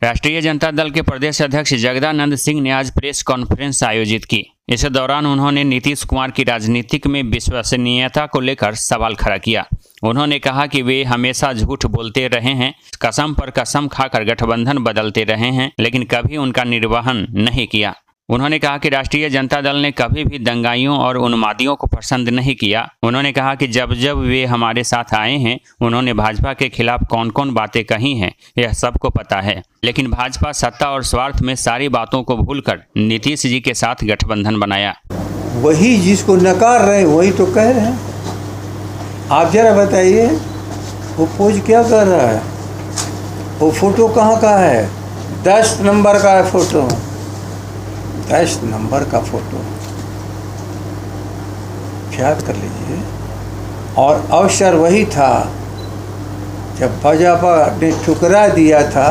राष्ट्रीय जनता दल के प्रदेश अध्यक्ष जगदानंद सिंह ने आज प्रेस कॉन्फ्रेंस आयोजित की। इस दौरान उन्होंने नीतीश कुमार की राजनीति में विश्वसनीयता को लेकर सवाल खड़ा किया। उन्होंने कहा कि वे हमेशा झूठ बोलते रहे हैं, कसम पर कसम खाकर गठबंधन बदलते रहे हैं, लेकिन कभी उनका निर्वहन नहीं किया। उन्होंने कहा कि राष्ट्रीय जनता दल ने कभी भी दंगाइयों और उन्मादियों को पसंद नहीं किया। उन्होंने कहा कि जब जब वे हमारे साथ आए हैं, उन्होंने भाजपा के खिलाफ कौन कौन बातें कही हैं, यह सबको पता है। लेकिन भाजपा सत्ता और स्वार्थ में सारी बातों को भूलकर नीतीश जी के साथ गठबंधन बनाया। वही जिसको नकार रहे वही तो कह रहे हैं। आप जरा बताइए, वो पोज क्या कर रहा है? वो फोटो कहाँ का है? 10 नंबर का है फोटो, 10 नंबर का फोटो, याद कर लीजिए। और अवसर वही था जब भाजपा ने ठुकरा दिया था,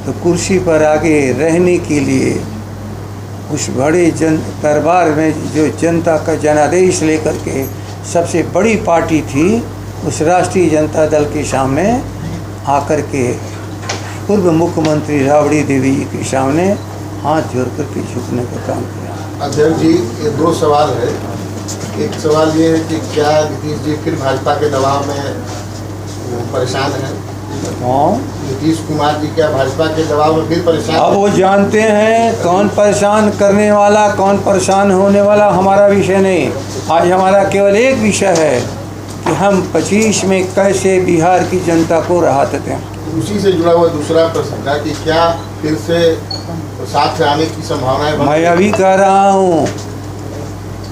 तो कुर्सी पर आगे रहने के लिए उस बड़े दरबार में जो जनता का जनादेश लेकर के सबसे बड़ी पार्टी थी, उस राष्ट्रीय जनता दल के सामने आकर के पूर्व मुख्यमंत्री राबड़ी देवी जी के सामने हाथ जोड़ करके झुकने का काम किया। अध्यक्ष जी, ये 2 सवाल है। एक सवाल ये है कि क्या नीतीश जी फिर भाजपा के दबाव में परेशान हैं? नीतीश कुमार जी क्या भाजपा के दबाव में फिर परेशान? अब वो जानते हैं कौन परेशान करने वाला, कौन परेशान होने वाला हमारा विषय नहीं। आज हमारा केवल एक विषय है कि हम 25 में कैसे बिहार की जनता को राहत दें। उसी से जुड़ा हुआ दूसरा प्रश्न था कि क्या फिर से साथ से आने की संभावनाएं? मैं अभी कह रहा हूँ,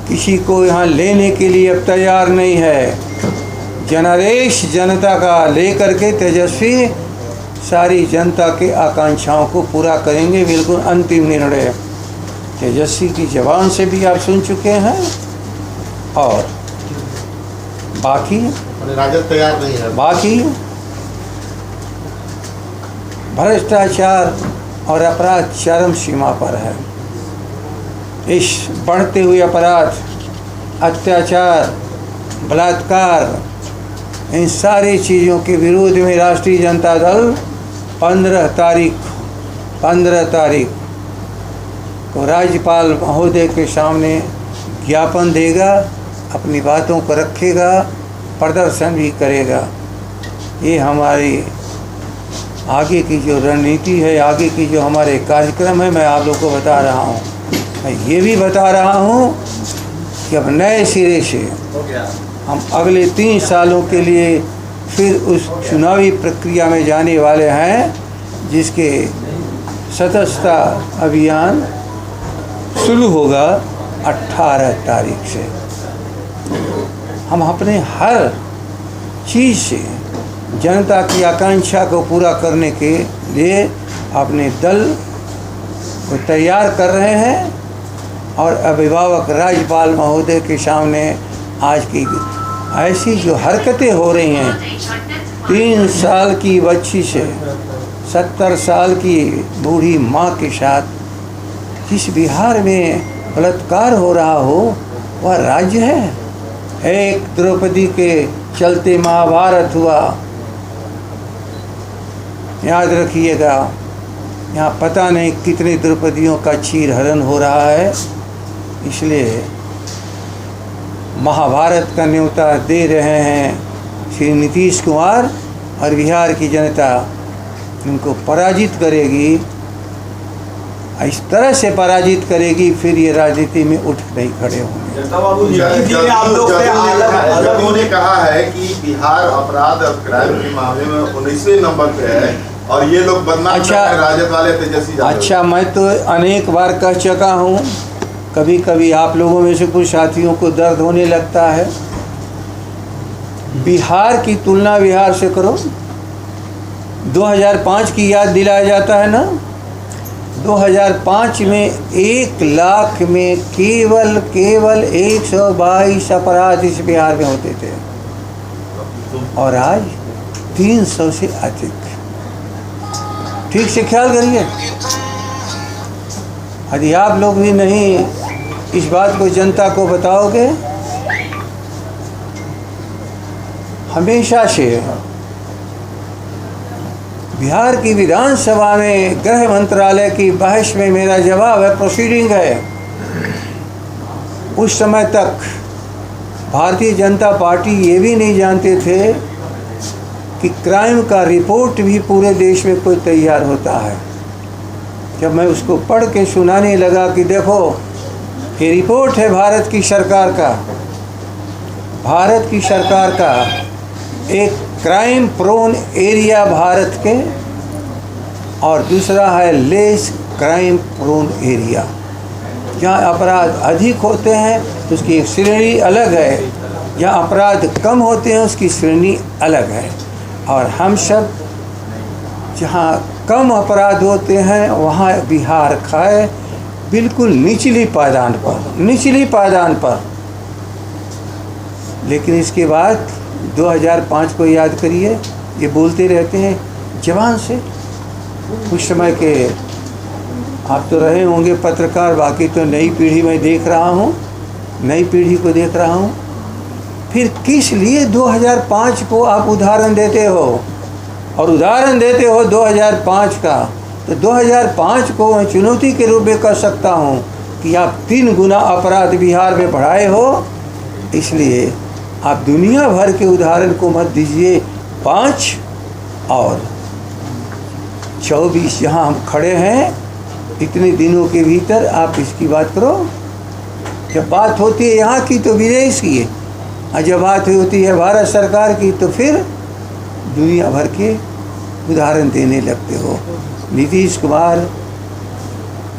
किसी को यहाँ लेने के लिए अब तैयार नहीं है। जनादेश जनता का लेकर के तेजस्वी सारी जनता के आकांक्षाओं को पूरा करेंगे। बिल्कुल अंतिम निर्णय तेजस्वी की जबान से भी आप सुन चुके हैं। और बाकी राजद तैयार नहीं है। बाकी भ्रष्टाचार और अपराध चरम सीमा पर है। इस बढ़ते हुए अपराध, अत्याचार, बलात्कार, इन सारी चीज़ों के विरोध में राष्ट्रीय जनता दल 15 तारीख को राज्यपाल महोदय के सामने ज्ञापन देगा, अपनी बातों को रखेगा, प्रदर्शन भी करेगा। ये हमारी आगे की जो रणनीति है, आगे की जो हमारे कार्यक्रम है, मैं आप लोगों को बता रहा हूँ। मैं ये भी बता रहा हूँ कि अब नए सिरे से हम अगले 3 सालों के लिए फिर उस चुनावी प्रक्रिया में जाने वाले हैं, जिसके सदस्यता अभियान शुरू होगा 18 तारीख से। हम अपने हर चीज़ से जनता की आकांक्षा को पूरा करने के लिए अपने दल को तैयार कर रहे हैं। और अभिभावक राज्यपाल महोदय के सामने आज की ऐसी जो हरकतें हो रही हैं, 3 साल की बच्ची से 70 साल की बूढ़ी माँ के साथ जिस बिहार में बलात्कार हो रहा हो, वह राज्य है? एक द्रौपदी के चलते महाभारत हुआ, याद रखिएगा। यहाँ पता नहीं कितनी द्रौपदियों का चीर हरण हो रहा है। इसलिए महाभारत का न्योता दे रहे हैं श्री नीतीश कुमार, और बिहार की जनता उनको पराजित करेगी। इस तरह से पराजित करेगी, फिर ये राजनीति में उठ नहीं खड़े होंगे। जदयू ने कहा है कि बिहार अपराध और क्राइम के मामले में 19वें नंबर पे है, और ये लोग बदनाम कर रहे हैं राजद वाले तेजस्वी यादव। अच्छा, मैं तो अनेक बार कह चुका हूँ। कभी कभी आप लोगों में से कुछ साथियों को दर्द होने लगता है। बिहार की तुलना बिहार से करो। 2005 की याद दिलाया जाता है ना। 2005 में 1 लाख में केवल 122 अपराध इस बिहार में होते थे, और आज 300 से अधिक। ठीक से ख्याल करिए। यदि आप लोग भी नहीं इस बात को जनता को बताओगे, हमेशा से बिहार की विधानसभा में गृह मंत्रालय की बहस में मेरा जवाब है, प्रोसीडिंग है। उस समय तक भारतीय जनता पार्टी ये भी नहीं जानते थे कि क्राइम का रिपोर्ट भी पूरे देश में कोई तैयार होता है। जब मैं उसको पढ़ के सुनाने लगा कि देखो ये रिपोर्ट है भारत की सरकार का एक क्राइम प्रोन एरिया भारत के, और दूसरा है लेस क्राइम प्रोन एरिया, जहाँ अपराध अधिक होते हैं तो उसकी एक श्रेणी अलग है, जहाँ अपराध कम होते हैं उसकी श्रेणी अलग है। और हम सब जहाँ कम अपराध होते हैं वहाँ बिहार खाए बिल्कुल निचली पायदान पर। लेकिन इसके बाद 2005 को याद करिए, ये बोलते रहते हैं जवान से। उस समय के आप तो रहे होंगे पत्रकार, बाकी तो नई पीढ़ी में देख रहा हूँ, नई पीढ़ी को देख रहा हूँ। फिर किस लिए 2005 को आप उदाहरण देते हो, और उदाहरण देते हो 2005 का, तो 2005 को मैं चुनौती के रूप में कह सकता हूँ कि आप 3 गुना अपराध बिहार में बढ़ाए हो। इसलिए आप दुनिया भर के उदाहरण को मत दीजिए। 5 और 24 जहाँ हम खड़े हैं इतने दिनों के भीतर आप इसकी बात करो। जब बात होती है यहाँ की तो विदेश की है, और जब बात होती है भारत सरकार की तो फिर दुनिया भर के उदाहरण देने लगते हो। नीतीश कुमार,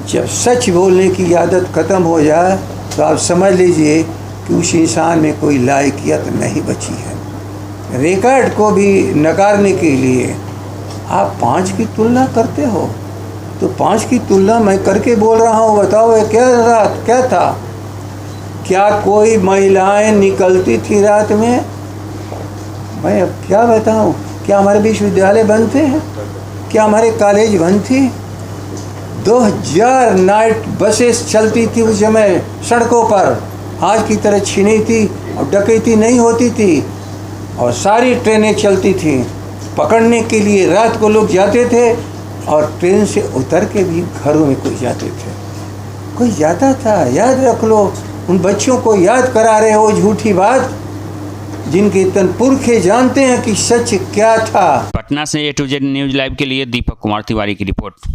जब सच बोलने की आदत ख़त्म हो जाए तो आप समझ लीजिए कि उस इंसान में कोई लायकियत नहीं बची है। रिकॉर्ड को भी नकारने के लिए आप 5 की तुलना करते हो, तो 5 की तुलना मैं करके बोल रहा हूँ। बताओ ये क्या था? क्या कोई महिलाएं निकलती थी रात में? मैं अब क्या बताऊँ? क्या हमारे विश्वविद्यालय बंद थे? क्या हमारे कॉलेज बंद थी? 2000 नाइट बसेस चलती थी उस समय सड़कों पर, आज की तरह छीनी थी और डकैती नहीं होती थी, और सारी ट्रेनें चलती थी। पकड़ने के लिए रात को लोग जाते थे, और ट्रेन से उतर के भी घरों में कोई जाते थे, कोई जाता था। याद रख लो, उन बच्चों को याद करा रहे हो झूठी बात, जिनके तन पुरखे जानते हैं कि सच क्या था। पटना से A to Z news live के लिए दीपक कुमार तिवारी की रिपोर्ट।